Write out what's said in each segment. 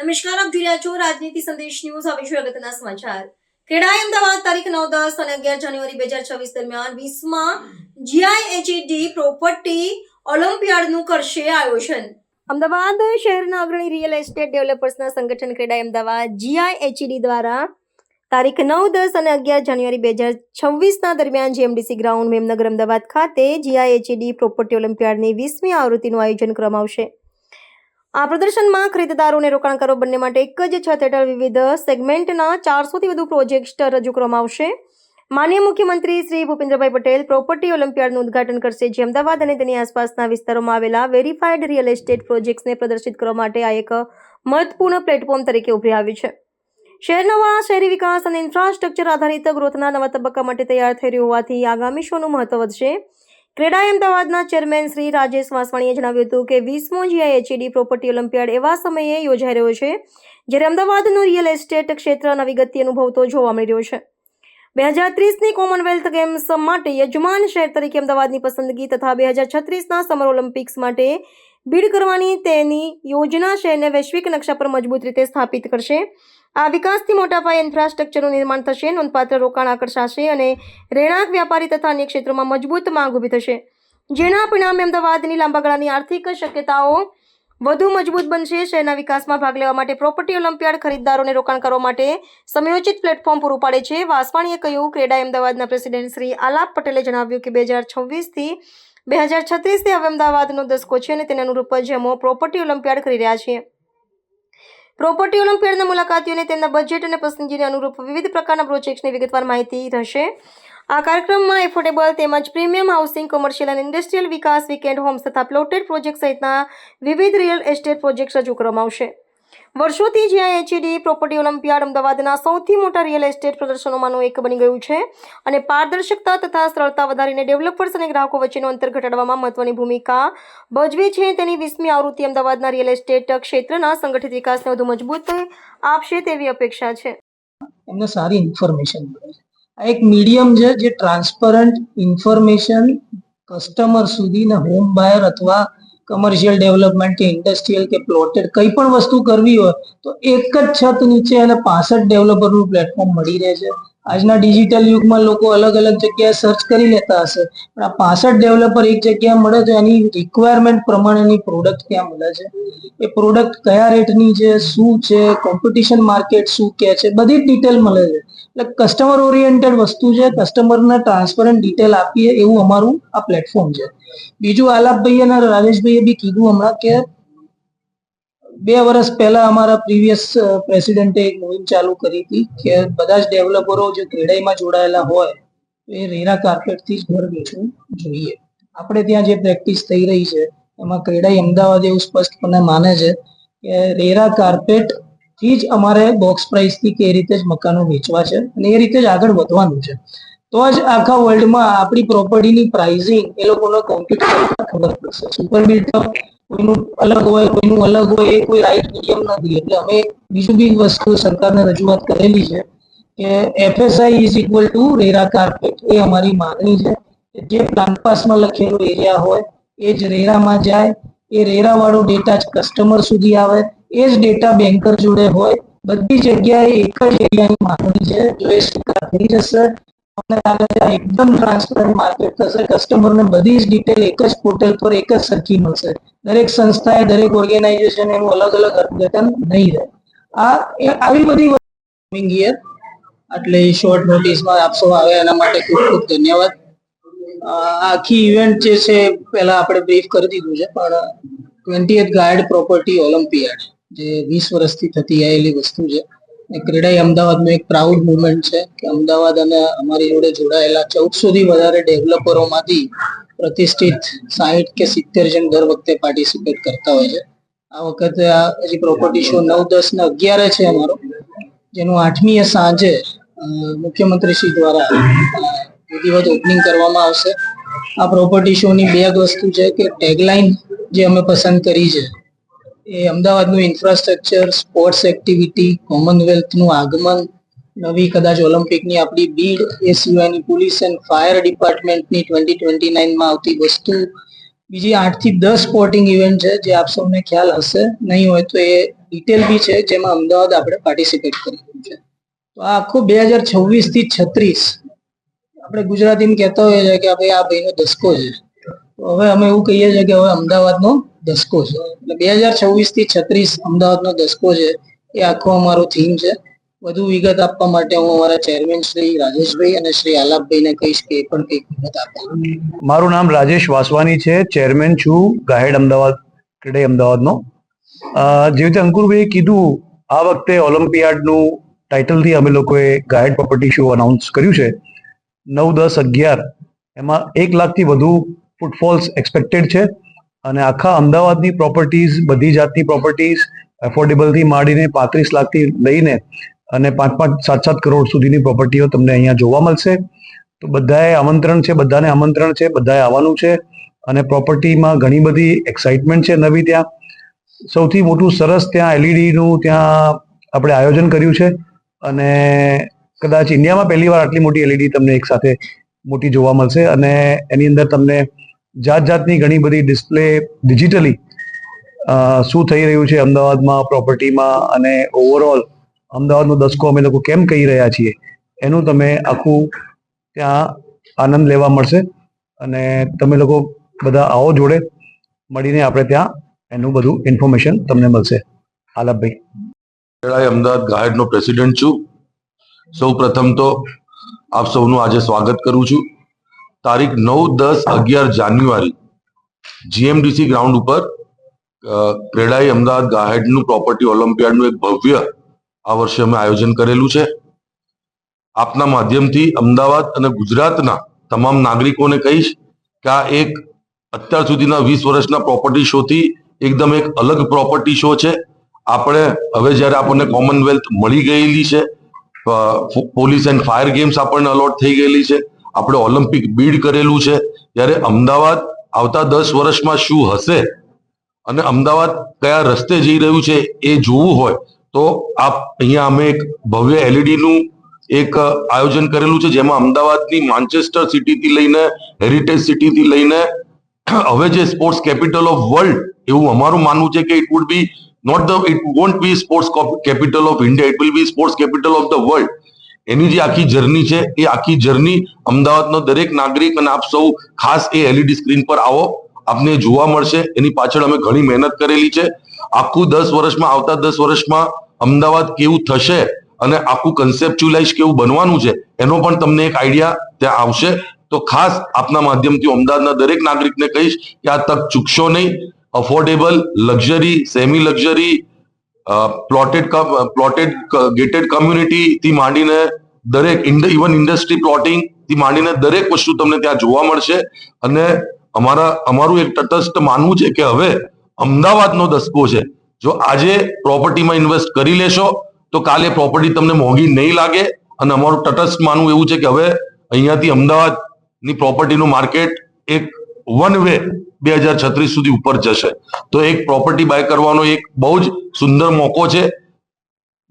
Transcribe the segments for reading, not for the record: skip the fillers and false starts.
નમસ્કાર, આપ જોઈ રહ્યા છો રાજનીતિ સંદેશ ન્યૂઝ. હવે જોઈએ અગત્યના સમાચાર. ખેડાઈ અમદાવાદ તારીખ 9, 10 અને 11 જાન્યુઆરી 2026 દરમિયાન 20મા GIHED પ્રોપર્ટી ઓલિમ્પિયાડનું કરશે આયોજન. અમદાવાદ શહેરના અગ્રણી રિયલ એસ્ટેટ ડેવલપર્સના સંગઠન ખેડાઈ અમદાવાદ GIHED દ્વારા તારીખ 9, 10 અને 11 જાન્યુઆરી 2026ના દરમિયાન GMDC ગ્રાઉન્ડ મેમનગર અમદાવાદ ખાતે GIHED પ્રોપર્ટી ઓલિમ્પિયાડની 20મી આવૃત્તિનું આયોજન કરવામાં આવશે. આ પ્રદર્શનમાં ખરીદદારો અને રોકાણકારો બંને માટે એક જ છત હેઠળ વિવિધ સેગમેન્ટના 400થી વધુ પ્રોજેક્ટ રજૂ કરવામાં આવશે. માનનીય મુખ્યમંત્રી શ્રી ભૂપેન્દ્રભાઈ પટેલ પ્રોપર્ટી ઓલિમ્પિયાડનું ઉદ્ઘાટન કરશે, જે અમદાવાદ અને તેની આસપાસના વિસ્તારોમાં આવેલા વેરીફાઈડ રિયલ એસ્ટેટ પ્રોજેક્ટ્સને પ્રદર્શિત કરવા માટે આ એક મહત્વપૂર્ણ પ્લેટફોર્મ તરીકે ઉભરી આવ્યું છે. શહેરી વિકાસ અને ઇન્ફ્રાસ્ટ્રક્ચર આધારિત ગ્રોથના નવા તબક્કા માટે તૈયાર થઈ રહ્યું હોવાથી આગામી શોનું મહત્વ વધશે. ખેડાઈ અમદાવાદના ચેરમેન શ્રી રાજેશ વાસવાણીએ જણાવ્યું હતું કે 20મો GIHED પ્રોપર્ટી ઓલિમ્પિયાડ એવા સમયે યોજાઈ રહ્યો છે જ્યારે અમદાવાદનું રિયલ એસ્ટેટ ક્ષેત્ર નવી ગતિ અનુભવતો જોવા મળી રહ્યો છે. 2030ની કોમનવેલ્થ ગેમ્સ માટે યજમાન શહેર તરીકે અમદાવાદની પસંદગી તથા 2036ના સમર ઓલિમ્પિક્સ માટે બીડ કરવાની તેની યોજના શહેરને વૈશ્વિક નકશા પર મજબૂત રીતે સ્થાપિત કરશે. આ વિકાસથી મોટા પાયે ઇન્ફ્રાસ્ટ્રક્ચરનું નિર્માણ થશે, નોંધપાત્ર રોકાણ આકર્ષાશે અને રહેણાંક વ્યાપારી તથા અન્ય ક્ષેત્રોમાં મજબૂત માંગ ઊભી થશે, જેના પરિણામે અમદાવાદની લાંબા ગાળાની આર્થિક શક્યતાઓ વધુ મજબૂત બનશે. શહેરના વિકાસમાં ભાગ લેવા માટે પ્રોપર્ટી ઓલિમ્પિયાડ ખરીદદારો અને રોકાણકારો માટે સમયોચિત પ્લેટફોર્મ પૂરું પાડે છે. વાસવાણીએ કહ્યું. ખેડાઈ અમદાવાદના પ્રેસિડેન્ટ શ્રી આલાપ પટેલે જણાવ્યું કે 2026થી 2036 હવે અમદાવાદનો દસકો છે અને તેને અનુરૂપ જ અમે પ્રોપર્ટી ઓલિમ્પિયાડ કરી રહ્યા છીએ. પ્રોપર્ટી ઓલિમ્પિયાડના મુલાકાતીઓને તેમના બજેટ અને પસંદગીને અનુરૂપ વિવિધ પ્રકારના પ્રોજેક્ટ્સની વિગતવાર માહિતી રહેશે. આ કાર્યક્રમમાં એફોર્ડેબલ તેમજ પ્રીમિયમ હાઉસિંગ, કોમર્શિયલ અને ઇન્ડસ્ટ્રીયલ વિકાસ, વીકેન્ડ હોમ્સ તથા પ્લોટેડ પ્રોજેક્ટ સહિતના વિવિધ રિયલ એસ્ટેટ પ્રોજેક્ટ્સ રજૂ કરવામાં આવશે. વર્ષોથી GIHED પ્રોપર્ટી ઓલિમ્પિયાડ અમદાવાદના સૌથી મોટા રિયલ એસ્ટેટ પ્રદર્શનોમાંનું એક બની ગયું છે અને પારદર્શકતા તથા સરળતા વધારીને ડેવલપર્સ અને ગ્રાહકો વચ્ચેનું અંતર ઘટાડવામાં મહત્વની ભૂમિકા ભજવે છે. તેની 20મી આવૃત્તિ અમદાવાદના રિયલ એસ્ટેટ ક્ષેત્રના સંગઠિત વિકાસને વધુ મજબૂત આપશે તેવી અપેક્ષા છે. એમને સારી ઇન્ફોર્મેશન મળે છે. આ એક મીડિયમ છે જે ટ્રાન્સપરન્ટ ઇન્ફોર્મેશન કસ્ટમર સુધી ને હોમ બાયર અથવા કમર્શિયલ ડેવલપમેન્ટ કે ઇન્ડસ્ટ્રીયલ કે પ્લોટેડ કંઈ પણ વસ્તુ કરવી હોય તો એક જ છત નીચે અને 65 ડેવલપરનું પ્લેટફોર્મ મળી રહે છે. આજના ડિજિટલ યુગમાં લોકો અલગ અલગ જગ્યાએ સર્ચ કરી લેતા હશે, પણ આ 65 ડેવલપર એક જગ્યાએ મળે તો એની રિક્વાયરમેન્ટ પ્રમાણેની પ્રોડક્ટ ત્યાં મળે છે. એ પ્રોડક્ટ કયા રેટની છે, શું છે, કોમ્પિટિશન માર્કેટ શું કહે છે, બધી જ ડિટેલ મળે છે. એટલે કસ્ટમર ઓરિએન્ટેડ વસ્તુ છે. કસ્ટમરને ટ્રાન્સપરન્ટ ડિટેલ આપીએ એવું અમારું આ પ્લેટફોર્મ છે. બીજું આલાપભાઈ અને રાજેશભાઈએ બી કીધું હમણાં કે 2 વર્ષ પહેલા અમારા પ્રીવિયસ પ્રેસિડેન્ટે એક મુહિમ ચાલુ કરી હતી કે બધા જ ડેવલપરો જે ખેડાઈમાં જોડાયેલા હોય એ રેરા કાર્પેટથી જ ઘર વેચવું જોઈએ. આપણે ત્યાં જે પ્રેક્ટિસ થઈ રહી છે એમાં ખેડાઈ અમદાવાદ એવું સ્પષ્ટપણે માને છે કે રેરા કાર્પેટ થી જ અમારે બોક્સ પ્રાઇસથી કે એ રીતે જ મકાનો વેચવા છે અને એ રીતે જ આગળ વધવાનું છે. તો જ આખા વર્લ્ડમાં આપણી પ્રોપર્ટીની પ્રાઇસિંગ એ લોકોને કોમ્પિટ કરતા ખબર પડશે. સુપર બિલ્ડઅપ કોઈનું અલગ હોય, કોઈનું અલગ હોય, એ કોઈ રાઈટ મીડિયમ નથી. એટલે અમે બીજું બી વસ્તુ સરકારને રજૂઆત કરેલી છે કે FSI is equal to RERA carpet. એ અમારી માંગણી છે. જે પ્લાન પાસમાં લખેલું એરિયા હોય એ જ રેરામાં જાય, એ રેરા વાળો ડેટા જ કસ્ટમર સુધી આવે, એ જ ડેટા બેન્કર જોડે હોય. બધી જગ્યાએ એક જ એરિયાની માંગણી છે. જો એ સ્વીકાર થઈ જશે અમને લાગે છે એકદમ ટ્રાન્સપરન્ટ માર્કેટ થશે. કસ્ટમરને બધી જ ડિટેલ એક જ પોર્ટલ પર એક જ સરખી મળશે. દરેક સંસ્થાએ, દરેક ઓર્ગેનાઇઝેશન એનું અલગ અલગ અર્થઘટન નહીં રહે. આવી બધી યર એટલે શોર્ટ નોટિસમાં આપશો આવે એના માટે ખૂબ ખૂબ ધન્યવાદ. આખી ઇવેન્ટ જે છે પહેલા આપણે બ્રીફ કરી દીધું છે, પણ 20th ગાયડ પ્રોપર્ટી ઓલિમ્પિયાડ જે 20 વર્ષથી થતી આવેલી વસ્તુ છે. ખેડાઈ અમદાવાદનું એક પ્રાઉડ મુવમેન્ટ છે કે અમદાવાદ અને અમારી જોડે જોડાયેલા 1400થી વધારે ડેવલપરોમાંથી પ્રતિષ્ઠિત 60 કે 70 જણ દર વખતે પાર્ટિસિપેટ કરતા હોય છે. આ વખતે હજી પ્રોપર્ટી શો 9, 10 ને 11 છે અમારો, જેનું 8મીએ સાંજે મુખ્યમંત્રી શ્રી દ્વારા વિધિવત ઓપનિંગ કરવામાં આવશે. આ પ્રોપર્ટી શોની બે વસ્તુ છે કે ટેગલાઇન જે અમે પસંદ કરી છે એ અમદાવાદનું ઇન્ફ્રાસ્ટ્રક્ચર, સ્પોર્ટ્સ એક્ટિવિટી, કોમનવેલ્થનું આગમન, નવી કદાચ ઓલિમ્પિકની આપણી બીડ, એ સિવાયની પોલીસ એન્ડ ફાયર ડિપાર્ટમેન્ટની 2029માં આવતી વસ્તુ, બીજી 8 થી 10 સ્પોર્ટિંગ ઇવેન્ટ છે જે આપ સૌને ખ્યાલ હશે, નહીં હોય તો એ ડિટેલ બી છે, જેમાં અમદાવાદ આપણે પાર્ટિસિપેટ કરી રહ્યું છે. તો આ આખું 2026 થી 36 આપણે ગુજરાતીમાં કહેતા હોઈએ છીએ કે ભાઈ આ ભાઈનો દસકો છે. તો હવે અમે એવું કહીએ છીએ કે હવે અમદાવાદનો દસકો છે. એટલે 2026 થી 36 અમદાવાદનો દસકો છે, એ આખો અમારો થીમ છે. વધુ વિગત આપવા માટે હું અમારા ચેરમેન શ્રી રાજેશભાઈ અને શ્રી આલાપભાઈને કહીશ કે એ પણ કંઈક વિગત આપે. મારું નામ રાજેશ વાસવાની છે, ચેરમેન છું ગાહેડ અમદાવાદ ક્રેડાઈ અમદાવાદનો. જે રીતે અંકુરભાઈએ કીધું, આ વખતે ઓલિમ્પિયાડનું ટાઇટલથી અમે લોકોએ ગાહેડ પ્રોપર્ટી શો અનાઉન્સ કર્યું છે. 9, 10, 11 એમાં 1 લાખથી વધુ ફૂટફોલ્સ એક્સપેક્ટેડ છે અને આખા અમદાવાદની પ્રોપર્ટીઝ, બધી જાતની પ્રોપર્ટીઝ, એફોર્ડેબલથી માંડીને 35 લાખથી લઈને અને 5-5, 7-7 કરોડ સુધીની પ્રોપર્ટીઓ તમને અહીંયા જોવા મળશે. તો બધાએ આમંત્રણ છે, બધાને આમંત્રણ છે, બધાએ આવવાનું છે અને પ્રોપર્ટીમાં ઘણી બધી એક્સાઇટમેન્ટ છે નવી. ત્યાં સૌથી મોટું સરસ ત્યાં એલઈડીનું ત્યાં આપણે આયોજન કર્યું છે અને કદાચ ઇન્ડિયામાં પહેલી વાર આટલી મોટી એલઈડી તમને એક સાથે મોટી જોવા મળશે અને એની અંદર તમને જાત જાતની ઘણી બધી ડિસ્પ્લે ડિજિટલી શું થઈ રહ્યું છે અમદાવાદમાં પ્રોપર્ટીમાં અને ઓવરઓલ અમદાવાદનો દસકો અમે લોકો કેમ કહી રહ્યા છીએ એનું તમે આખું ત્યાં આનંદ લેવા મળશે અને તમે લોકો બધા આવો, જોડે મળીને આપણે ત્યાં એનું બધું ઇન્ફોર્મેશન તમને મળશે. આલાપભાઈ. ક્રેડાઈ અમદાવાદ ગાહેડનો પ્રેસિડેન્ટ છું. સૌ પ્રથમ તો આપ સૌનું આજે સ્વાગત કરું છું. તારીખ 9, 10, 11 જાન્યુઆરી જીએમડીસી ગ્રાઉન્ડ ઉપર ક્રેડાઈ અમદાવાદ ગાહેડનું પ્રોપર્ટી ઓલિમ્પિયાડનું એક ભવ્ય આ વર્ષે અમે આયોજન કરેલું છે. આપના માધ્યમથી અમદાવાદ અને ગુજરાતના તમામ નાગરિકોને કહીશ કે આ એક અત્યાર સુધીના 20 વર્ષના પ્રોપર્ટી શોથી એકદમ એક અલગ પ્રોપર્ટી શો છે. આપણે હવે જ્યારે આપણને કોમનવેલ્થ મળી ગયેલી છે, પોલીસ એન્ડ ફાયર ગેમ્સ આપણને અલોટ થઈ ગયેલી છે, આપણે ઓલિમ્પિક બીડ કરેલું છે, ત્યારે અમદાવાદ આવતા 10 વર્ષમાં શું હશે અને અમદાવાદ કયા રસ્તે જઈ રહ્યું છે એ જોવું હોય તો આપ અહીંયા અમે એક ભવ્ય એલઈડીનું એક આયોજન કરેલું છે, જેમાં અમદાવાદની માન્ચેસ્ટર સિટીથી લઈને હેરિટેજ સિટીથી લઈને હવે જે સ્પોર્ટ્સ કેપિટલ ઓફ વર્લ્ડ એવું અમારું માનવું છે કે it won't be sports capital of India, it will be sports capital of the world. એની જે આખી જર્ની છે એ આખી જર્ની અમદાવાદનો દરેક નાગરિક અને આપ સૌ ખાસ એ એલઈડી સ્ક્રીન પર આવો, આપને જોવા મળશે. એની પાછળ અમે ઘણી મહેનત કરેલી છે. આખું 10 વર્ષમાં, આવતા 10 વર્ષમાં અમદાવાદ કેવું થશે અને આખું કન્સેપ્ચ્યુલાઇઝ કેવું બનવાનું છે એનો પણ તમને એક આઈડિયા ત્યાં આવશે. તો ખાસ આપના માધ્યમથી અમદાવાદના દરેક નાગરિકને કહીશ કે આ તક ચૂકશો નહીં. Affordable, luxury, semi luxury, plotted gated community થી માંડીને દરેક ઇવન ઇન્ડસ્ટ્રી પ્લોટિંગ થી માંડીને દરેક વસ્તુ તમને ત્યાં જોવા મળશે. અને અમારું એક તટસ્થ માનવું છે કે હવે અમદાવાદનો દસકો છે. જો આજે પ્રોપર્ટીમાં ઇન્વેસ્ટ કરી લેશો તો કાલે પ્રોપર્ટી તમને મોંઘી નહીં લાગે. અને અમારું તટસ્થ માનવું એવું છે કે હવે અહીંયાથી અમદાવાદની પ્રોપર્ટીનું માર્કેટ એક વન વે 2036 સુધી ઉપર જશે. તો એક પ્રોપર્ટી બાય કરવાનો એક બહુ જ સુંદર મોકો છે.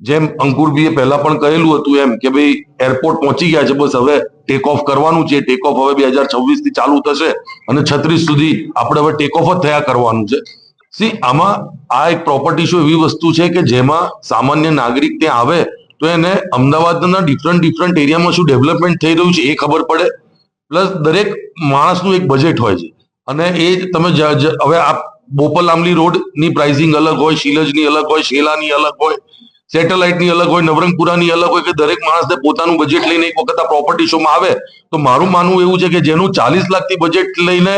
જેમ અંકુરભાઈએ પહેલા પણ કહેલું હતું એમ કે ભાઈ એરપોર્ટ પહોંચી ગયા છે, બસ હવે ટેક ઓફ કરવાનું છે. ટેક ઓફ હવે 2026 થી ચાલુ થશે અને 36 સુધી આપણે હવે ટેક ઓફ જ થયા કરવાનું છે. આમાં આ એક પ્રોપર્ટી શો એવી વસ્તુ છે કે જેમાં સામાન્ય નાગરિક ત્યાં આવે તો એને અમદાવાદના ડિફરન્ટ એરિયામાં શું ડેવલપમેન્ટ થઈ રહ્યું છે એ ખબર પડે. પ્લસ દરેક માણસનું એક બજેટ હોય છે અને એ તમે હવે આ બોપલ આમલી રોડની પ્રાઇસિંગ અલગ હોય, શીલજની અલગ હોય, શેલાની અલગ હોય, સેટેલાઇટની અલગ હોય, નવરંગપુરાની અલગ હોય, કે દરેક માણસને પોતાનું બજેટ લઈને એક વખત આ પ્રોપર્ટી શોમાં આવે તો મારું માનવું એવું છે કે જેનું 40 લાખથી બજેટ લઈને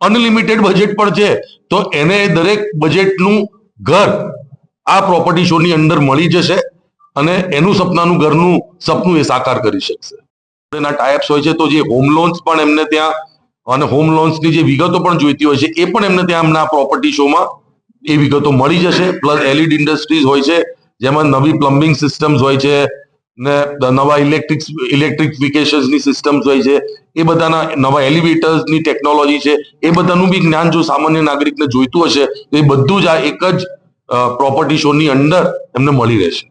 અનલિમિટેડ બજેટ પણ છે તો એને દરેક બજેટનું ઘર આ પ્રોપર્ટી શોની અંદર મળી જશે અને એનું સપનાનું ઘરનું સપનું એ સાકાર કરી શકશે. એના ટાઈપ્સ હોય છે તો જે હોમ લોન્સ પણ એમને ત્યાં અને હોમ લોન્સની જે વિગતો પણ જોઈતી હોય છે એ પણ એમને ત્યાં એમના પ્રોપર્ટી શોમાં એ વિગતો મળી જશે. પ્લસ એલઈડી ઇન્ડસ્ટ્રીઝ હોય છે જેમાં નવી પ્લમ્બિંગ સિસ્ટમ્સ હોય છે ને નવા ઇલેક્ટ્રિફિકેશનની સિસ્ટમ્સ હોય છે, એ બધાના નવા એલિવેટર્સની ટેકનોલોજી છે, એ બધાનું બી જ્ઞાન જો સામાન્ય નાગરિકને જોઈતું હશે તો એ બધું જ આ એક જ પ્રોપર્ટી શોની અંદર એમને મળી રહેશે.